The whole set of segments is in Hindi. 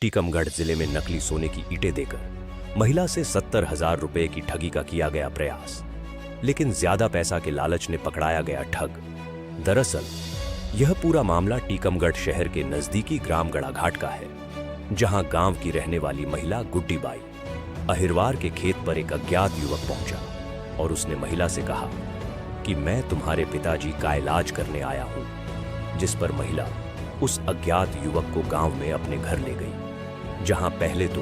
टीकमगढ़ जिले में नकली सोने की ईंटें देकर महिला से 70,000 रुपए की ठगी का किया गया प्रयास, लेकिन ज्यादा पैसा के लालच ने पकड़ाया गया ठग। दरअसल यह पूरा मामला टीकमगढ़ शहर के नजदीकी ग्राम गड़ाघाट का है, जहां गांव की रहने वाली महिला गुड्डी बाई अहिरवार के खेत पर एक अज्ञात युवक पहुंचा और उसने महिला से कहा कि मैं तुम्हारे पिताजी का इलाज करने आया हूं, जिस पर महिला उस अज्ञात युवक को गांव में अपने घर ले गई, जहां पहले तो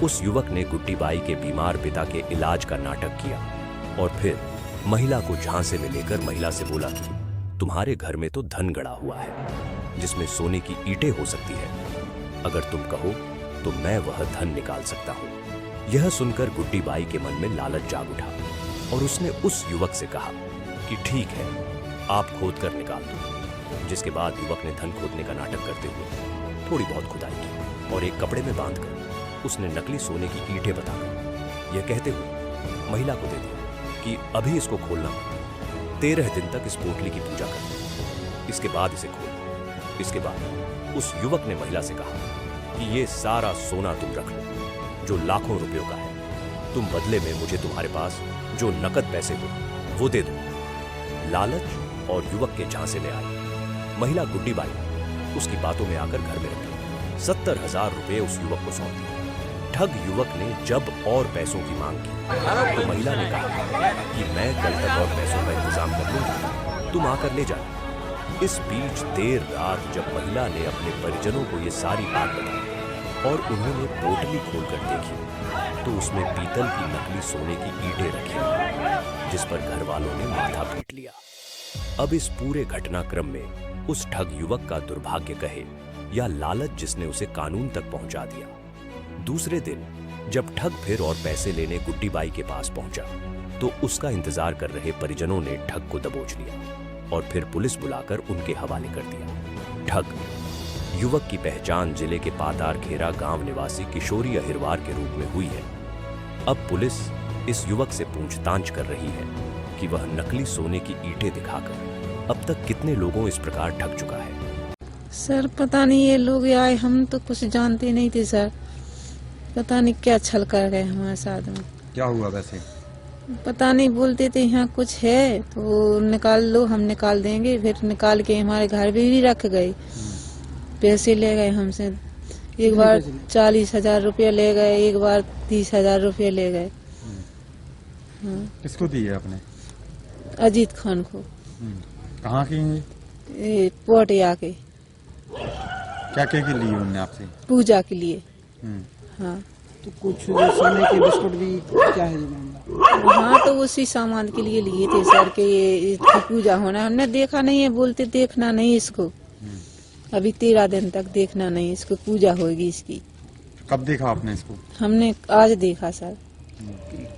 उस युवक ने गुड्डी बाई के बीमार पिता के इलाज का नाटक किया और फिर महिला को झांसे में लेकर महिला से बोला कि तुम्हारे घर में तो धन गड़ा हुआ है जिसमें सोने की ईंटें हो सकती है, अगर तुम कहो तो मैं वह धन निकाल सकता हूं। यह सुनकर गुड्डी बाई के मन में लालच जाग उठा और उसने उस युवक से कहा कि ठीक है, आप खोद कर निकाल दो। जिसके बाद युवक ने धन खोदने का नाटक करते हुए थोड़ी बहुत खुदाई की और एक कपड़े में बांधकर उसने नकली सोने की ईंटें बताकर यह कहते हुए महिला को दे दिया कि अभी इसको खोलना मत, 13 दिन तक इस पोटली की पूजा कर, इसके बाद इसे खोल। इसके बाद उस युवक ने महिला से कहा कि ये सारा सोना तुम रख लो जो लाखों रुपयों का है, तुम बदले में मुझे तुम्हारे पास जो नकद पैसे हो वो दे दो। लालच और युवक के झांसे में आई महिला गुड्डी बाई उसकी बातों में आकर घर में रख गई। 70,000 रुपए उस युवक को सौंप दिए। ठग युवक ने जब और पैसों की मांग की तो महिला ने कहा कि मैं कल तक और पैसों का इंतजाम कर लूंगी, तुम आकर ले जाना। इस बीच देर रात जब महिला ने अपने परिजनों को ये सारी बात बताई और उन्होंने पोटली खोलकर देखी तो उसमें पीतल की नकली सोने की ईंटें रखी, जिस पर घर वालों ने माथा पीट लिया। अब इस पूरे घटनाक्रम में उस ठग युवक का दुर्भाग्य कहे या लालच जिसने उसे कानून तक पहुंचा दिया। दूसरे दिन जब ठग फिर और पैसे लेने गुड्डी बाई के पास पहुंचा तो उसका इंतजार कर रहे परिजनों ने ठग को दबोच लिया और फिर पुलिस बुलाकर उनके हवाले कर दिया। ठग युवक की पहचान जिले के पातार खेरा गांव निवासी किशोरी अहिरवार के रूप में हुई है। अब पुलिस इस युवक से पूछताछ कर रही है कि वह नकली सोने की ईंटें दिखाकर अब तक कितने लोगों इस प्रकार ठग चुका है। सर पता नहीं, ये लोग आए, हम तो कुछ जानते नहीं थे सर, पता नहीं क्या छल कर गए हमारे साथ में। क्या हुआ वैसे? पता नहीं, बोलते थे यहाँ कुछ है तो निकाल लो, हम निकाल देंगे। फिर निकाल के हमारे घर भी रख गए, पैसे ले गए हमसे। एक बार 40,000 रुपया ले गए, एक बार 30,000 रुपया ले गए। किसको दिए आपने? अजीत खान को। कहाँ की? पोटिया के। क्या के लिए उन्होंने आपसे? पूजा के लिए। हाँ, तो कुछ सोने के बिस्कुट भी क्या है मामला? हाँ, तो उसी सामान के लिए लिए थे सर के ये पूजा होना। हमने देखा नहीं है, बोलते देखना नहीं इसको, अभी 13 दिन तक देखना नहीं, इसको पूजा होगी इसकी। कब देखा आपने इसको? हमने आज देखा सर।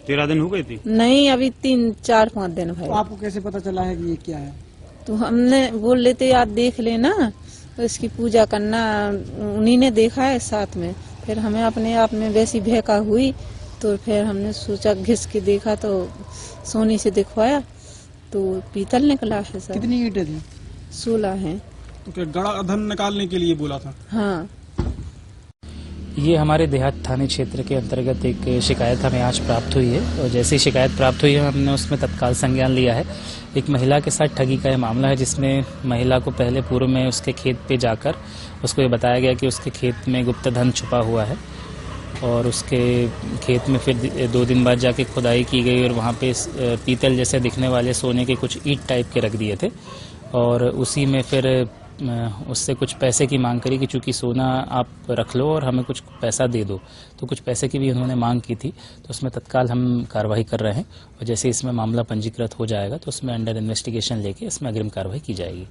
13 दिन हो गए थे? नहीं, अभी 3-4-5 दिन भाई। तो आपको कैसे पता चला है कि ये क्या है? तो हमने बोल लेते याद देख लेना, तो इसकी पूजा करना, उन्हीं ने देखा है साथ में। फिर हमें अपने आप में वैसी भयका हुई तो फिर हमने सोचा, घिस के देखा तो सोनी से दिखवाया तो पीतल निकला है सर। कितनी ईंटें थी? 16 हैं। तो क्या गड़ा धन निकालने के लिए बोला था? हाँ। ये हमारे देहात थाने क्षेत्र के अंतर्गत एक शिकायत हमें आज प्राप्त हुई है और जैसी शिकायत प्राप्त हुई है हमने उसमें तत्काल संज्ञान लिया है। एक महिला के साथ ठगी का यह मामला है, जिसमें महिला को पहले पूर्व में उसके खेत पे जाकर उसको ये बताया गया कि उसके खेत में गुप्त धन छुपा हुआ है और उसके खेत में फिर 2 दिन बाद जाके खुदाई की गई और वहाँ पे पीतल जैसे दिखने वाले सोने के कुछ ईंट टाइप के रख दिए थे और उसी में फिर उससे कुछ पैसे की मांग करी कि चूंकि सोना आप रख लो और हमें कुछ पैसा दे दो, तो कुछ पैसे की भी उन्होंने मांग की थी। तो उसमें तत्काल हम कार्रवाई कर रहे हैं और जैसे इसमें मामला पंजीकृत हो जाएगा तो उसमें अंडर इन्वेस्टिगेशन लेके इसमें अग्रिम कार्रवाई की जाएगी।